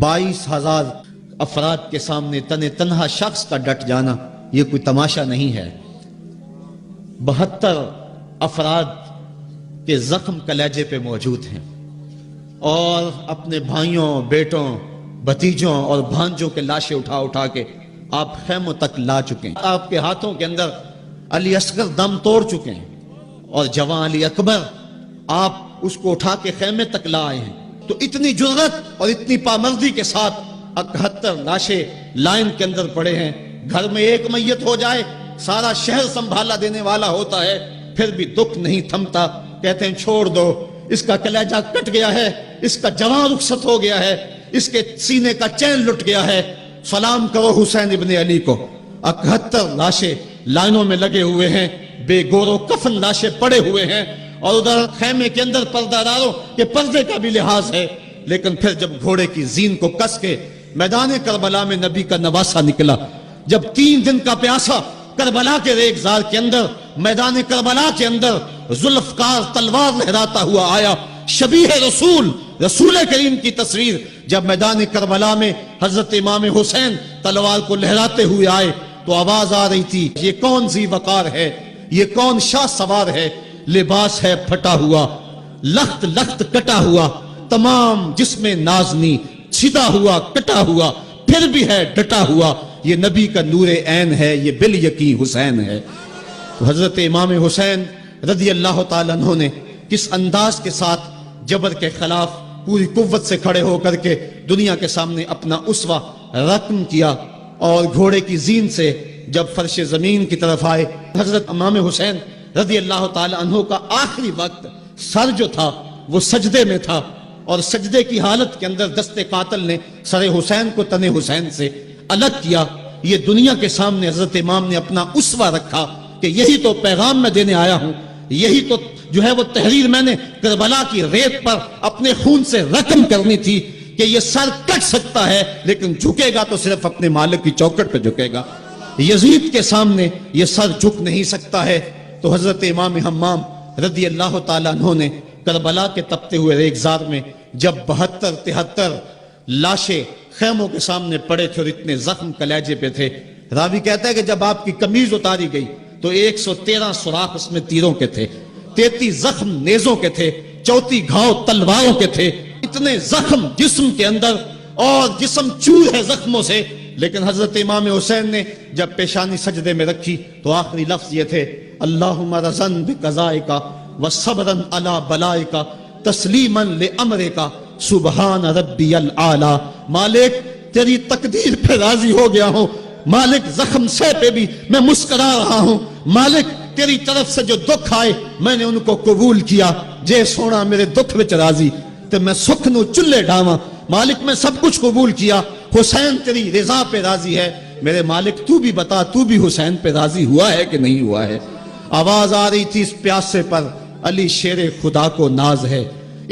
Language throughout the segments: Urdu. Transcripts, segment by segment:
22,000 افراد کے سامنے تنہا شخص کا ڈٹ جانا یہ کوئی تماشا نہیں ہے۔ 72 افراد کے زخم کلیجے پہ موجود ہیں، اور اپنے بھائیوں، بیٹوں، بھتیجوں اور بھانجوں کے لاشیں اٹھا کے آپ خیموں تک لا چکے ہیں۔ آپ کے ہاتھوں کے اندر علی اصغر دم توڑ چکے ہیں، اور جوان علی اکبر آپ اس کو اٹھا کے خیمے تک لا آئے ہیں۔ تو اتنی جرأت اور اتنی پامردی کے ساتھ 71 لاشیں لائن کے اندر پڑے ہیں۔ گھر میں ایک میت ہو جائے سارا شہر سنبھالا دینے والا ہوتا ہے، پھر بھی دکھ نہیں تھمتا۔ کہتے ہیں چھوڑ دو، اس کا کلیجہ کٹ گیا ہے، اس کا جوان رخصت ہو گیا ہے، اس کے سینے کا چین لٹ گیا ہے، سلام کرو حسین ابن علی کو۔ 71 لاشیں لائنوں میں لگے ہوئے ہیں، بے گور و کفن لاشیں پڑے ہوئے ہیں، اور ادھر خیمے کے اندر پردہ داروں کے پردے کا بھی لحاظ ہے۔ لیکن پھر جب گھوڑے کی زین کو کس کے میدان کربلا میں نبی کا نواسہ نکلا، جب 3 دن کا پیاسا کربلا کے ریگزار کے اندر، میدان کربلا کے اندر ذوالفقار تلوار لہراتا ہوا آیا، شبیہ رسول کریم کی تصویر جب میدان کربلا میں حضرت امام حسین تلوار کو لہراتے ہوئے آئے تو آواز آ رہی تھی، یہ کون ذی وقار ہے، یہ کون شاہ سوار ہے، لباس ہے پھٹا ہوا، لخت کٹا ہوا، تمام جسم نازنی سیدھا ہوا کٹا ہوا، پھر بھی ہے ڈٹا ہوا، یہ نبی کا نور عین ہے، یہ بالیقین حسین ہے۔ تو حضرت امام حسین رضی اللہ تعالیٰ عنہ نے کس انداز کے ساتھ جبر کے خلاف پوری قوت سے کھڑے ہو کر کے دنیا کے سامنے اپنا اسوہ رقم کیا، اور گھوڑے کی زین سے جب فرش زمین کی طرف آئے، حضرت امام حسین رضی اللہ تعالیٰ عنہ کا آخری وقت سر جو تھا وہ سجدے میں تھا، اور سجدے کی حالت کے اندر دست قاتل نے سر حسین کو تن حسین سے الگ کیا۔ یہ دنیا کے سامنے حضرت امام نے اپنا اسوہ رکھا کہ یہی تو پیغام میں دینے آیا ہوں، یہی تو جو ہے وہ تحریر میں نے کربلا کی ریت پر اپنے خون سے رقم کرنی تھی کہ یہ سر کٹ سکتا ہے لیکن جھکے گا تو صرف اپنے مالک کی چوکٹ پہ جھکے گا، یزید کے سامنے یہ سر جھک نہیں سکتا ہے۔ تو حضرت امام حمام رضی اللہ تعالیٰ عنہ نے کربلا کے تپتے ہوئے ریگزار میں جب 72-73 لاشیں خیموں کے سامنے پڑے تھے اور اتنے زخم کلیجے پہ تھے، راوی کہتا ہے کہ جب آپ کی قمیض اتاری گئی تو 113 سوراخ اس میں تیروں کے تھے، 33 زخم نیزوں کے تھے، 34 گھاؤ تلواروں کے تھے، اتنے زخم جسم کے اندر، اور جسم چور ہے زخموں سے۔ لیکن حضرت امام حسین نے جب پیشانی سجدے میں رکھی تو آخری لفظ یہ تھے، اللہم رضن بقضائک وصبرا علی بلائک تسلیما لامرک سبحان ربی الاعلی۔ مالک تیری تقدیر پہ راضی ہو گیا ہوں، مالک زخم سے پہ بھی میں مسکرا رہا ہوں، مالک تیری طرف سے جو دکھ آئے میں نے ان کو قبول کیا، جے سونا میرے دکھ وچ راضی تے میں سکھ نو چلے ڈاواں، مالک میں سب کچھ قبول کیا، حسین تیری رضا پہ راضی ہے، میرے مالک تو بھی بتا تو بھی حسین پہ راضی ہوا ہے کہ نہیں ہوا ہے۔ آواز آ رہی تھی، اس پیاسے پر علی شیر خدا کو ناز ہے،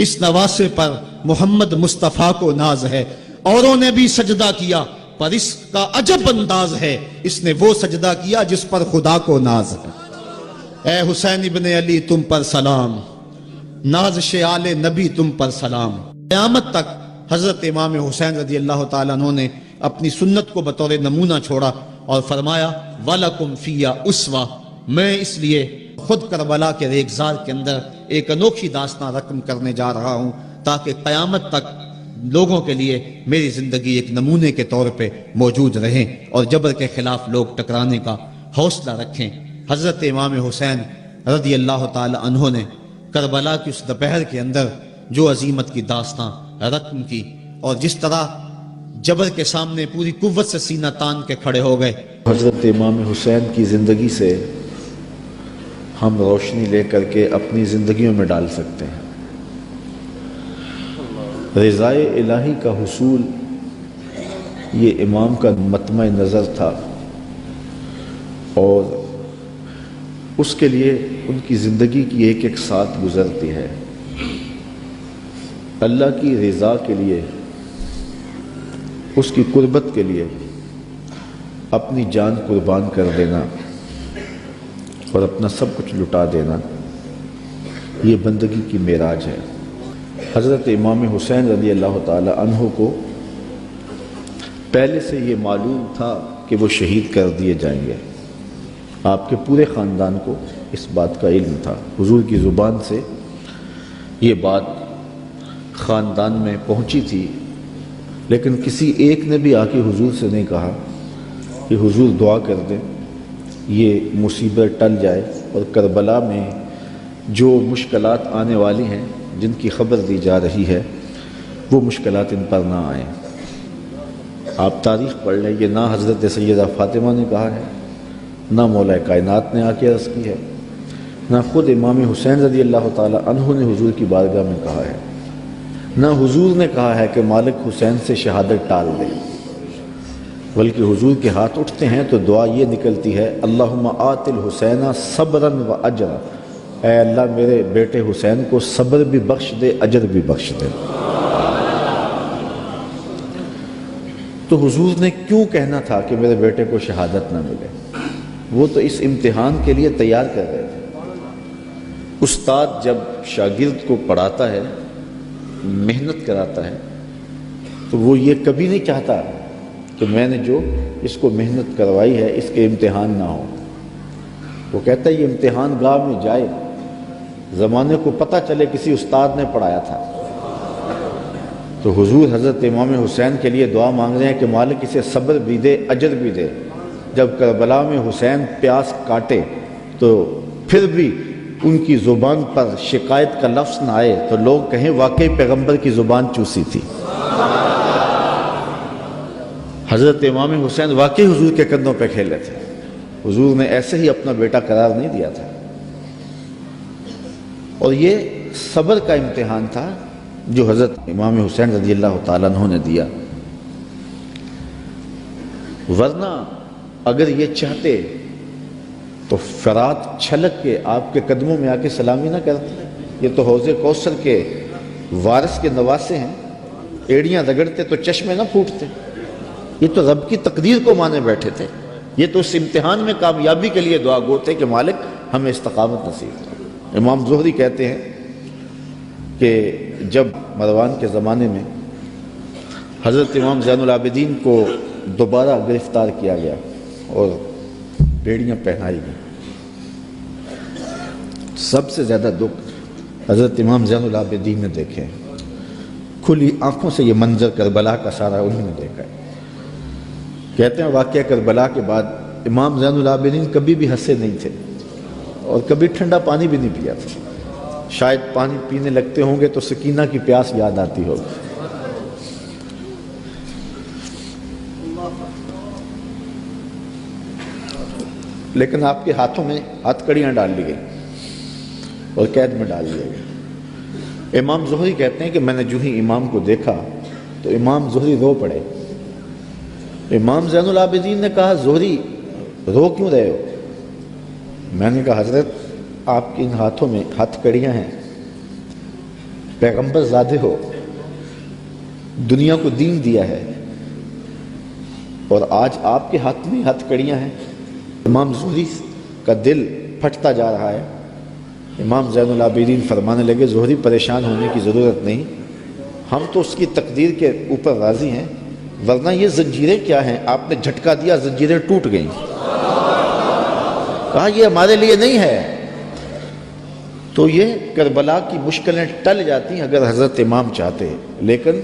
اس نواسے پر محمد مصطفیٰ کو ناز ہے، اوروں نے بھی سجدہ کیا پر اس کا عجب انداز ہے، اس نے وہ سجدہ کیا جس پر خدا کو ناز ہے۔ اے حسین ابن علی تم پر سلام، نازش آل نبی تم پر سلام۔ قیامت تک حضرت امام حسین رضی اللہ تعالیٰ عنہ نے اپنی سنت کو بطور نمونہ چھوڑا اور فرمایا وَلَكُمْ فِيَّ أُسْوَةٌ، میں اس لیے خود کربلا کے ریگزار کے اندر ایک انوکھی داستان رقم کرنے جا رہا ہوں تاکہ قیامت تک لوگوں کے لیے میری زندگی ایک نمونے کے طور پہ موجود رہیں اور جبر کے خلاف لوگ ٹکرانے کا حوصلہ رکھیں۔ حضرت امام حسین رضی اللہ تعالی عنہ نے کربلا کی اس دوپہر کے اندر جو عظیمت کی داستان رقم کی اور جس طرح جبر کے سامنے پوری قوت سے سینہ تان کے کھڑے ہو گئے۔ حضرت امام حسین کی زندگی سے ہم روشنی لے کر کے اپنی زندگیوں میں ڈال سکتے ہیں۔ رضائے الہی کا حصول یہ امام کا مطمع نظر تھا اور اس کے لیے ان کی زندگی کی ایک ایک ساتھ گزرتی ہے۔ اللہ کی رضا کے لیے، اس کی قربت کے لیے اپنی جان قربان کر دینا اور اپنا سب کچھ لٹا دینا، یہ بندگی کی معراج ہے۔ حضرت امام حسین رضی اللہ تعالی عنہ کو پہلے سے یہ معلوم تھا کہ وہ شہید کر دیے جائیں گے۔ آپ کے پورے خاندان کو اس بات کا علم تھا۔ حضور کی زبان سے یہ بات خاندان میں پہنچی تھی، لیکن کسی ایک نے بھی آ کے حضور سے نہیں کہا کہ حضور دعا کر دیں یہ مصیبت ٹل جائے اور کربلا میں جو مشکلات آنے والی ہیں جن کی خبر دی جا رہی ہے وہ مشکلات ان پر نہ آئیں۔ آپ تاریخ پڑھ لیں، یہ نہ حضرت سیدہ فاطمہ نے کہا ہے، نہ مولا کائنات نے آ کے عرض کی ہے، نہ خود امام حسین رضی اللہ تعالی عنہ نے حضور کی بارگاہ میں کہا ہے، نہ حضور نے کہا ہے کہ مالک حسین سے شہادت ٹال دے، بلکہ حضور کے ہاتھ اٹھتے ہیں تو دعا یہ نکلتی ہے، اللہم آت الحسین صبرا و اجرا، اے اللہ میرے بیٹے حسین کو صبر بھی بخش دے، اجر بھی بخش دے۔ تو حضور نے کیوں کہنا تھا کہ میرے بیٹے کو شہادت نہ ملے؟ وہ تو اس امتحان کے لیے تیار کر رہے تھے۔ استاد جب شاگرد کو پڑھاتا ہے، محنت کراتا ہے، تو وہ یہ کبھی نہیں چاہتا کہ میں نے جو اس کو محنت کروائی ہے اس کے امتحان نہ ہو۔ وہ کہتا ہے یہ امتحان گاہ میں جائے، زمانے کو پتہ چلے کسی استاد نے پڑھایا تھا۔ تو حضور حضرت امام حسین کے لیے دعا مانگ رہے ہیں کہ مالک اسے صبر بھی دے، اجر بھی دے۔ جب کربلا میں حسین پیاس کاٹے تو پھر بھی ان کی زبان پر شکایت کا لفظ نہ آئے تو لوگ کہیں واقعی پیغمبر کی زبان چوسی تھی۔ حضرت امام حسین واقعی حضور کے کندھوں پہ کھیلے تھے، حضور نے ایسے ہی اپنا بیٹا قرار نہیں دیا تھا۔ اور یہ صبر کا امتحان تھا جو حضرت امام حسین رضی اللہ تعالیٰ عنہ نے دیا، ورنہ اگر یہ چاہتے تو فرات چھلک کے آپ کے قدموں میں آ کے سلامی نہ کرتے۔ یہ تو حوض کوثر کے وارث کے نواسے ہیں، ایڑیاں رگڑتے تو چشمے نہ پھوٹتے۔ یہ تو رب کی تقدیر کو مانے بیٹھے تھے، یہ تو اس امتحان میں کامیابی کے لیے دعا گو تھے کہ مالک ہمیں استقامت نصیب کرو۔ امام زہری کہتے ہیں کہ جب مروان کے زمانے میں حضرت امام زین العابدین کو دوبارہ گرفتار کیا گیا اور بیڑیاں پہنائی گئیں، سب سے زیادہ دکھ حضرت امام زین العابدین نے دیکھے، کھلی آنکھوں سے یہ منظر کربلا کا سارا انہوں نے دیکھا ہے۔ کہتے ہیں واقعہ کربلا کے بعد امام زین العابدین کبھی بھی ہنسے نہیں تھے اور کبھی ٹھنڈا پانی بھی نہیں پیا تھا۔ شاید پانی پینے لگتے ہوں گے تو سکینہ کی پیاس یاد آتی ہوگی۔ لیکن آپ کے ہاتھوں میں ہاتھ کڑیاں ڈال لی گئی اور قید میں ڈال دیا گیا۔ امام زہری کہتے ہیں کہ میں نے جو ہی امام کو دیکھا تو امام زہری رو پڑے۔ امام زین العابدین نے کہا زہری رو کیوں رہے ہو؟ میں نے کہا حضرت آپ کے ان ہاتھوں میں ہاتھ کڑیاں ہیں، پیغمبر زادے ہو، دنیا کو دین دیا ہے اور آج آپ کے ہاتھ میں ہاتھ کڑیاں ہیں۔ امام زہری کا دل پھٹتا جا رہا ہے۔ امام زین العابدین فرمانے لگے زہری پریشان ہونے کی ضرورت نہیں، ہم تو اس کی تقدیر کے اوپر راضی ہیں، ورنہ یہ زنجیریں کیا ہیں؟ آپ نے جھٹکا دیا، زنجیریں ٹوٹ گئیں۔ کہا یہ ہمارے لیے نہیں ہے۔ تو یہ کربلا کی مشکلیں ٹل جاتی اگر حضرت امام چاہتے، لیکن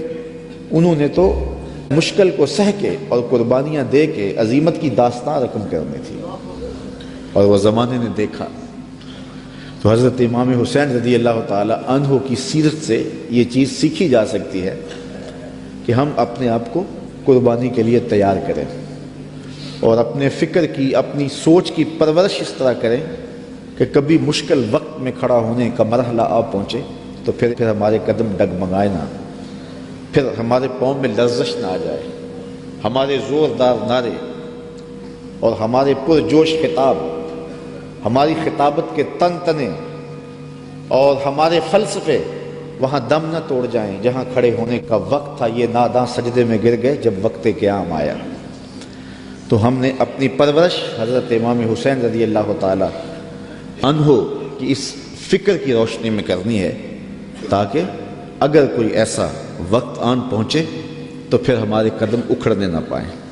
انہوں نے تو مشکل کو سہ کے اور قربانیاں دے کے عظیمت کی داستان رقم کرنی تھی، اور وہ زمانے نے دیکھا۔ تو حضرت امام حسین رضی اللہ تعالی عنہ کی سیرت سے یہ چیز سیکھی جا سکتی ہے کہ ہم اپنے آپ کو قربانی کے لیے تیار کریں اور اپنے فکر کی، اپنی سوچ کی پرورش اس طرح کریں کہ کبھی مشکل وقت میں کھڑا ہونے کا مرحلہ آ پہنچے تو پھر ہمارے قدم ڈگمگائے نہ، پھر ہمارے پاؤں میں لرزش نہ آ جائے، ہمارے زوردار نعرے اور ہمارے پرجوش خطاب، ہماری خطابت کے تن تنے اور ہمارے فلسفے وہاں دم نہ توڑ جائیں جہاں کھڑے ہونے کا وقت تھا۔ یہ ناداں سجدے میں گر گئے جب وقت قیام آیا۔ تو ہم نے اپنی پرورش حضرت امام حسین رضی اللہ تعالی عنہ کی اس فکر کی روشنی میں کرنی ہے، تاکہ اگر کوئی ایسا وقت آن پہنچے تو پھر ہمارے قدم اکھڑنے نہ پائیں۔